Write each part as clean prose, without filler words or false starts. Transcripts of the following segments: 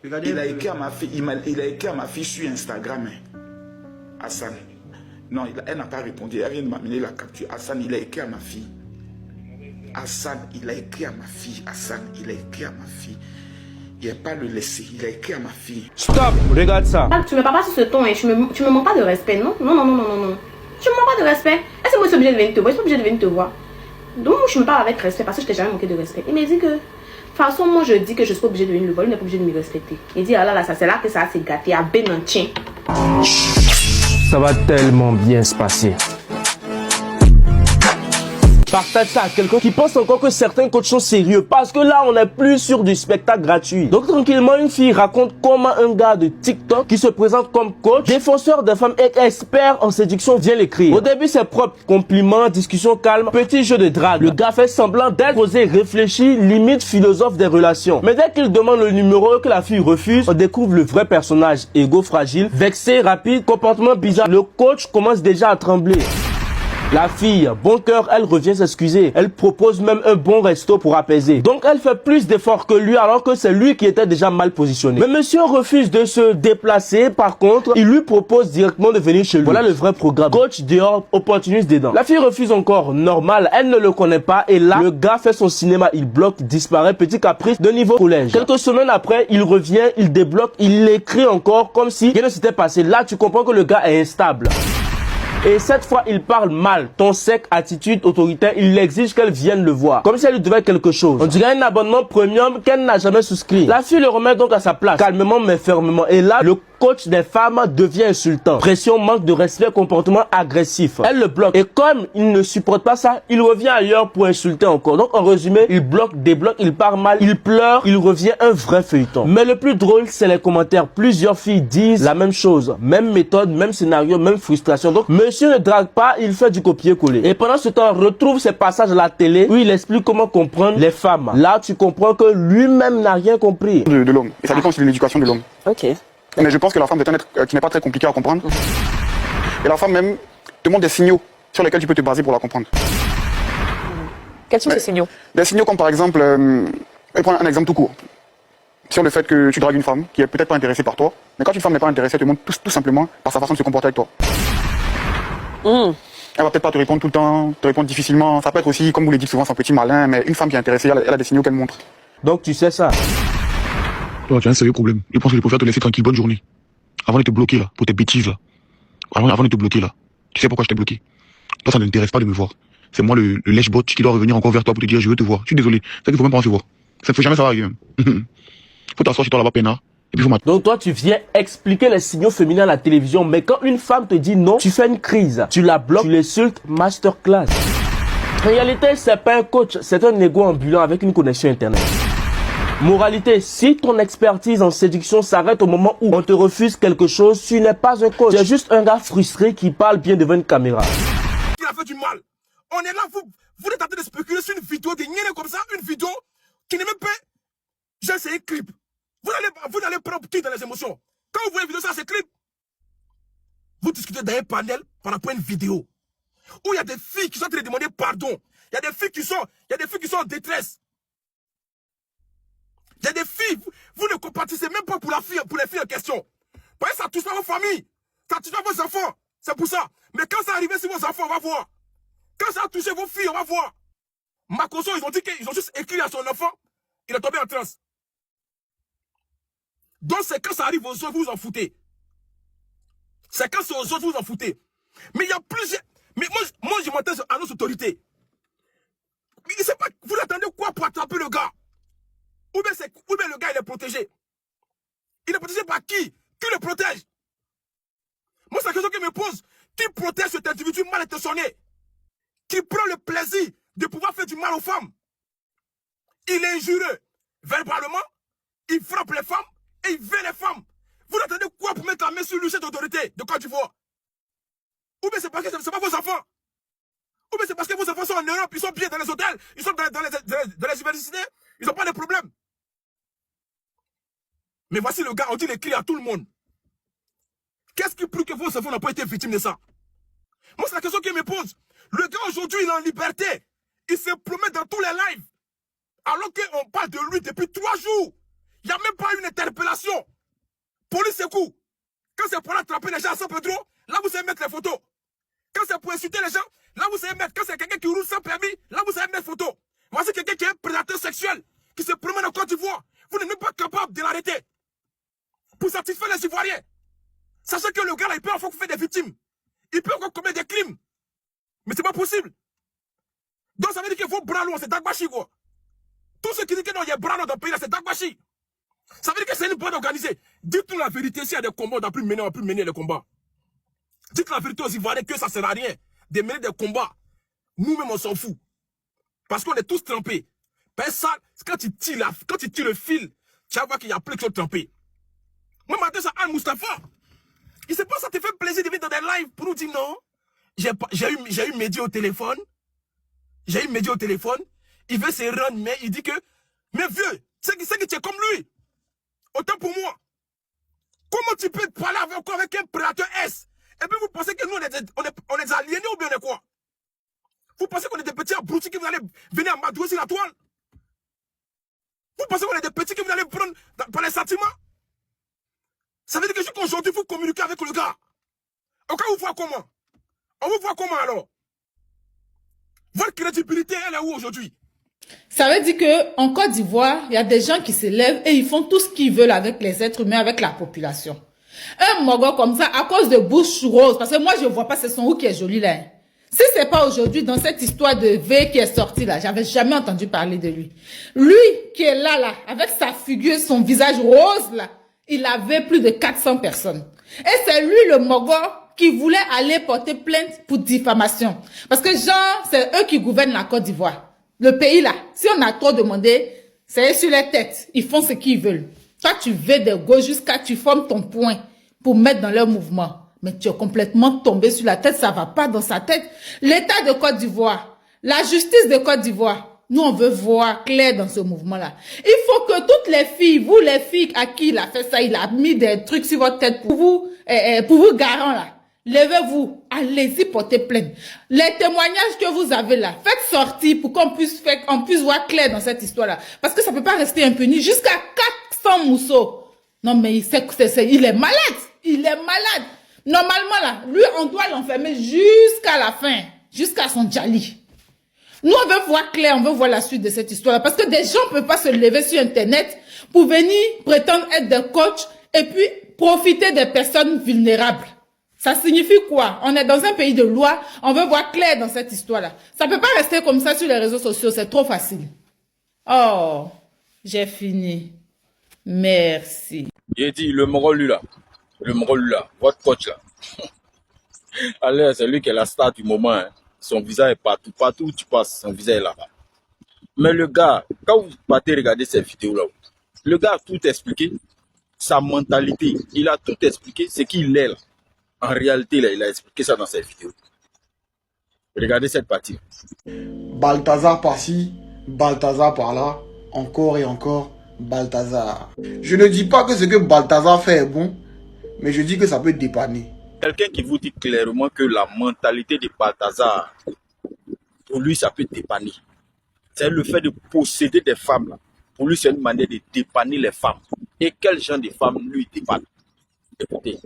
Regardez, il a écrit à ma fille, il a écrit à ma fille sur Instagram, Hassan. Non, elle n'a pas répondu. Elle vient de m'amener la capture. Hassan, il a écrit à ma fille. Hassan, il a écrit à ma fille. Hassan, il a écrit à ma fille. Il n'a pas le laissé. Il a écrit à ma fille. Stop, regarde ça. Tu me parles pas sur ce ton et tu me manques pas de respect, non? Non. Tu me manques pas de respect. Est-ce que moi je suis obligée de venir te voir? Je suis obligée de venir te voir. Donc moi je me parle avec respect parce que je t'ai jamais manqué de respect. Il m'a dit que, de toute façon, moi je dis que je suis pas obligée de venir le voir. Il n'est pas obligé de me respecter. Il dit, ah là, ça c'est là que ça s'est gâté à Benantien. Ça va tellement bien se passer. Partage ça à quelqu'un qui pense encore que certains coachs sont sérieux. Parce que là, on n'est plus sur du spectacle gratuit. Donc tranquillement, une fille raconte comment un gars de TikTok qui se présente comme coach, défenseur des femmes et expert en séduction vient l'écrire. Au début, c'est propre. Compliments, discussion calme, petit jeu de drague. Le gars fait semblant d'être posé, réfléchi, limite philosophe des relations. Mais dès qu'il demande le numéro que la fille refuse, on découvre le vrai personnage. Égo fragile, vexé, rapide, comportement bizarre. Le coach commence déjà à trembler. La fille, bon cœur, elle revient s'excuser. Elle propose même un bon resto pour apaiser. Donc elle fait plus d'efforts que lui alors que c'est lui qui était déjà mal positionné. Mais monsieur refuse de se déplacer. Par contre, il lui propose directement de venir chez lui. Voilà le vrai programme. Coach dehors, opportuniste dedans. La fille refuse encore. Normal, elle ne le connaît pas. Et là, le gars fait son cinéma. Il bloque, disparaît. Petit caprice de niveau collège. Quelques semaines après, il revient, il débloque, il écrit encore comme si rien ne s'était passé. Là, tu comprends que le gars est instable. Et cette fois, il parle mal. Ton sec, attitude autoritaire, il exige qu'elle vienne le voir. Comme si elle lui devait quelque chose. On dirait un abonnement premium qu'elle n'a jamais souscrit. La fille le remet donc à sa place. Calmement mais fermement. Et là, le coach des femmes devient insultant. Pression, manque de respect, comportement agressif. Elle le bloque. Et comme il ne supporte pas ça, il revient ailleurs pour insulter encore. Donc en résumé, il bloque, débloque, il part mal, il pleure, il revient un vrai feuilleton. Mais le plus drôle, c'est les commentaires. Plusieurs filles disent la même chose. Même méthode, même scénario, même frustration. Donc monsieur ne drague pas, il fait du copier-coller. Et pendant ce temps, on retrouve ces passages à la télé où il explique comment comprendre les femmes. Là, tu comprends que lui-même n'a rien compris. De l'homme. Et ça dépend aussi de l'éducation de l'homme. Ok. Mais je pense que la femme est un être qui n'est pas très compliqué à comprendre. Et la femme même te montre des signaux sur lesquels tu peux te baser pour la comprendre. Quels sont ces signaux? Des signaux comme par exemple, je vais prendre un exemple tout court. Sur le fait que tu dragues une femme qui est peut-être pas intéressée par toi, mais quand une femme n'est pas intéressée, elle te montre tout simplement par sa façon de se comporter avec toi. Elle va peut-être pas te répondre tout le temps, te répondre difficilement. Ça peut être aussi, comme vous le dites souvent, son petit malin, mais une femme qui est intéressée, elle a des signaux qu'elle montre. Donc tu sais ça. Toi, tu as un sérieux problème. Je pense que je préfère te laisser tranquille. Bonne journée. Avant de te bloquer, là, pour tes bêtises, là. Avant de te bloquer, là. Tu sais pourquoi je t'ai bloqué? Toi, ça ne t'intéresse pas de me voir. C'est moi, le lèche-bot, qui doit revenir encore vers toi pour te dire, je veux te voir. Je suis désolé. C'est qu'il faut même pas en se voir. Ça ne faut jamais ça arriver. Faut t'asseoir chez toi là-bas, peinard. Et puis faut m'attendre. Donc toi, tu viens expliquer les signaux féminins à la télévision. Mais quand une femme te dit non, tu fais une crise. Tu la bloques, tu l'insultes, masterclass. En réalité, c'est pas un coach, c'est un égo ambulant avec une connexion internet. Moralité, si ton expertise en séduction s'arrête au moment où on te refuse quelque chose, tu n'es pas un coach. Tu es juste un gars frustré qui parle bien devant une caméra. Il a fait du mal. On est là, vous êtes en train de spéculer sur une vidéo de niaiser comme ça, une vidéo qui n'est même pas... Genre, c'est un clip. Vous allez prendre tout dans les émotions. Quand vous voyez une vidéo, ça, c'est clip. Vous discutez dans un panel par rapport à une vidéo où il y a des filles qui sont en train de demander pardon. Il y a des filles qui sont en détresse. Il y a des filles, vous ne compatissez même pas pour les filles en question. Parce que ça touche pas vos familles, ça touche pas vos enfants. C'est pour ça. Mais quand ça arrive sur vos enfants, on va voir. Quand ça a touché vos filles, on va voir. Makoso, ils ont dit qu'ils ont juste écrit à son enfant, il est tombé en transe. Donc c'est quand ça arrive aux autres, vous vous en foutez. C'est quand c'est aux autres, vous vous en foutez. Mais il y a plusieurs... Mais moi je m'attends à nos autorités. Mais je sais pas, vous attendez quoi pour attraper le gars? Ou bien le gars, il est protégé. Il est protégé par qui? Qui le protège? Moi, c'est la question que me pose. Qui protège cet individu mal intentionné? Qui prend le plaisir de pouvoir faire du mal aux femmes? Il est injurieux. Verbalement, il frappe les femmes et il veut les femmes. Vous attendez quoi pour mettre la main sur lui, cette autorité de Côte d'Ivoire? Ou bien c'est parce que ce n'est pas vos enfants? Ou bien c'est parce que vos enfants sont en Europe, ils sont bien dans les hôtels, ils sont dans les universités, ils n'ont pas de problème. Mais voici le gars, on dit les cris à tout le monde. Qu'est-ce qui prouve que vos enfants n'ont pas été victimes de ça? Moi, c'est la question que je me pose. Le gars, aujourd'hui, il est en liberté. Il se promet dans tous les lives. Alors qu'on parle de lui depuis 3 jours. Il n'y a même pas une interpellation. population. Police secours. Quand c'est pour attraper les gens à San Pedro, là vous savez mettre les photos. Quand c'est pour insulter les gens, là vous savez mettre. Quand c'est quelqu'un qui roule sans permis, là vous savez mettre photos. Voici quelqu'un qui est un prédateur sexuel, qui se promène en Côte d'Ivoire. Vous n'êtes même pas capable de l'arrêter. Pour satisfaire les Ivoiriens. Sachez que le gars là, il peut encore faire des victimes. Il peut encore commettre des crimes. Mais c'est pas possible. Donc ça veut dire que vos bras longs, c'est Dagbashi quoi. Tous ceux qui disent que non, il y a bras longs dans le pays là, c'est Dagbashi. Ça veut dire que c'est une bande organisée. Dites-nous la vérité, s'il y a des combats, on n'a plus mener les combats. Dites la vérité aux Ivoiriens que ça ne sert à rien de mener des combats. Nous-mêmes, on s'en fout. Parce qu'on est tous trempés. Ben ça, quand tu tires le fil, tu vas voir qu'il y a plus de choses trempées. Moi, matin, ça Al Mustafa. Il ne sait pas, ça te fait plaisir de venir dans des lives pour nous dire non. J'ai eu Mehdi au téléphone. J'ai eu Mehdi au téléphone. Il veut se rendre, mais il dit que, mais vieux, c'est que tu es comme lui. Autant pour moi. Comment tu peux parler encore avec un prédateur S? Et puis vous pensez que nous, on est aliénés ou bien on est quoi? Vous pensez qu'on est des petits abrutis qui vous allez venir amadouer sur la toile? Vous pensez qu'on est des petits qui vous allez prendre par les sentiments? Ça veut dire que jusqu'à aujourd'hui, vous communiquez avec le gars. On vous voit comment? On vous voit comment alors? Votre crédibilité, elle est où aujourd'hui? Ça veut dire que en Côte d'Ivoire, il y a des gens qui se lèvent et ils font tout ce qu'ils veulent avec les êtres humains, avec la population. Un mogo comme ça, à cause de bouche rose, parce que moi je vois pas ce son où qui est joli là. Si c'est pas aujourd'hui dans cette histoire de V qui est sortie là, j'avais jamais entendu parler de lui. Lui qui est là, avec sa figure, son visage rose là, il avait plus de 400 personnes. Et c'est lui le mogo qui voulait aller porter plainte pour diffamation. Parce que genre, c'est eux qui gouvernent la Côte d'Ivoire. Le pays là, si on a trop demandé, c'est sur les têtes. Ils font ce qu'ils veulent. Toi, tu veux de gauche jusqu'à tu formes ton point pour mettre dans leur mouvement. Mais tu es complètement tombé sur la tête, ça va pas dans sa tête. L'État de Côte d'Ivoire, la justice de Côte d'Ivoire, nous on veut voir clair dans ce mouvement-là. Il faut que toutes les filles, vous les filles à qui il a fait ça, il a mis des trucs sur votre tête pour vous garant là. Levez-vous, allez-y porter plainte. Les témoignages que vous avez là, faites sortir pour qu'on puisse voir clair dans cette histoire-là. Parce que ça peut pas rester impuni. Jusqu'à 400 mousseaux. Non mais il est malade. Il est malade. Normalement là, lui on doit l'enfermer jusqu'à la fin. Jusqu'à son djali. Nous on veut voir clair, on veut voir la suite de cette histoire-là. Parce que des gens ne peuvent pas se lever sur internet pour venir prétendre être des coachs et puis profiter des personnes vulnérables. Ça signifie quoi? On est dans un pays de loi, on veut voir clair dans cette histoire-là. Ça peut pas rester comme ça sur les réseaux sociaux, c'est trop facile. Oh, j'ai fini. Merci. J'ai dit, le Mongol lui là, votre coach là. Allez, c'est lui qui est la star du moment. Hein. Son visage est partout, partout où tu passes, son visage est là-bas. Mais le gars, quand vous partez regarder ces vidéos là, le gars a tout expliqué, sa mentalité, il a tout expliqué, ce qu'il est là. En réalité, là, il a expliqué ça dans cette vidéo. Regardez cette partie. Balthazar par-ci, Balthazar par-là, encore et encore, Balthazar. Je ne dis pas que ce que Balthazar fait est bon, mais je dis que ça peut dépanner. Quelqu'un qui vous dit clairement que la mentalité de Balthazar, pour lui, ça peut dépanner. C'est le fait de posséder des femmes. Là. Pour lui, c'est une manière de dépanner les femmes. Et quel genre de femmes lui dépanne? Écoutez.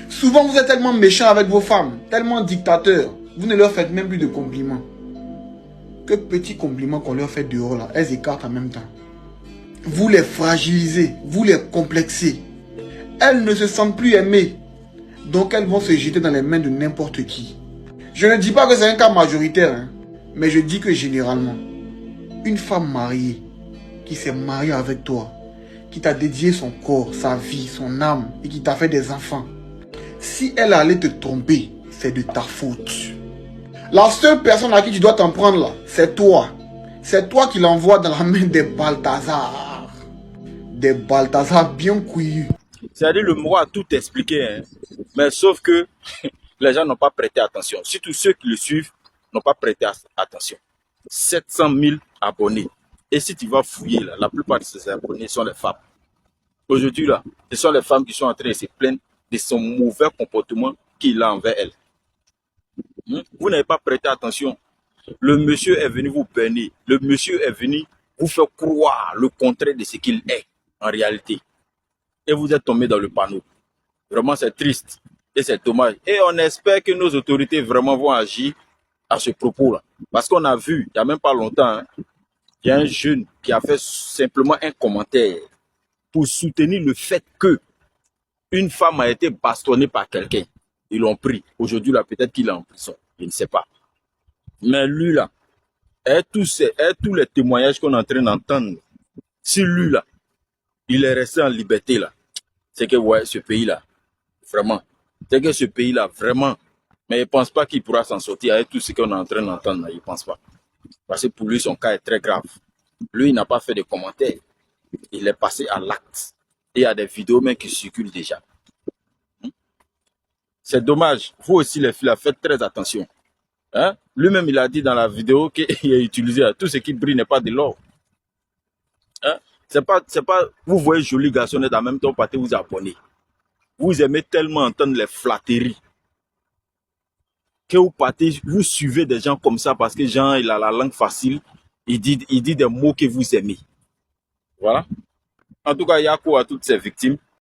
Souvent, vous êtes tellement méchant avec vos femmes, tellement dictateur, vous ne leur faites même plus de compliments. Que petits compliments qu'on leur fait dehors, là, elles écartent en même temps. Vous les fragilisez, vous les complexez. Elles ne se sentent plus aimées. Donc elles vont se jeter dans les mains de n'importe qui. Je ne dis pas que c'est un cas majoritaire, hein, mais je dis que généralement, une femme mariée, qui s'est mariée avec toi, qui t'a dédié son corps, sa vie, son âme, et qui t'a fait des enfants, si elle allait te tromper, c'est de ta faute. La seule personne à qui tu dois t'en prendre là, c'est toi. C'est toi qui l'envoies dans la main des Balthazar. Des Balthazar bien couillus. C'est-à-dire le mot a tout expliqué, hein. Mais sauf que les gens n'ont pas prêté attention. Surtout ceux qui le suivent n'ont pas prêté attention. 700 000 abonnés. Et si tu vas fouiller, là, la plupart de ces abonnés sont les femmes. Aujourd'hui, là, ce sont les femmes qui sont en train de se plaindre de son mauvais comportement qu'il a envers elles. Vous n'avez pas prêté attention. Le monsieur est venu vous berner. Le monsieur est venu vous faire croire le contraire de ce qu'il est en réalité. et vous êtes tombé dans le panneau. Vraiment, c'est triste et c'est dommage. Et on espère que nos autorités vraiment vont agir à ce propos-là. Parce qu'on a vu, il n'y a même pas longtemps, hein, il y a un jeune qui a fait simplement un commentaire pour soutenir le fait que une femme a été bastonnée par quelqu'un. Ils l'ont pris. Aujourd'hui, là, peut-être qu'il est en prison. Je ne sais pas. Mais lui, là, et tous les témoignages qu'on est en train d'entendre, si lui, là, il est resté en liberté, là, c'est que, ouais, ce pays-là, vraiment, c'est que ce pays-là, vraiment, mais il ne pense pas qu'il pourra s'en sortir avec tout ce qu'on est en train d'entendre, il ne pense pas. Parce que pour lui, son cas est très grave. Lui, il n'a pas fait de commentaires. Il est passé à l'acte. Et il y a des vidéos même qui circulent déjà. C'est dommage. Vous aussi, les filles, faites très attention. Hein? Lui-même, il a dit dans la vidéo qu'il a utilisé tout ce qui brille n'est pas de l'or. Hein? C'est pas, vous voyez joli garçon et en même temps, partez vous abonner. Vous aimez tellement entendre les flatteries que vous partez, vous suivez des gens comme ça parce que Jean, il a la langue facile, il dit des mots que vous aimez. Voilà. En tout cas, Yako à toutes ces victimes.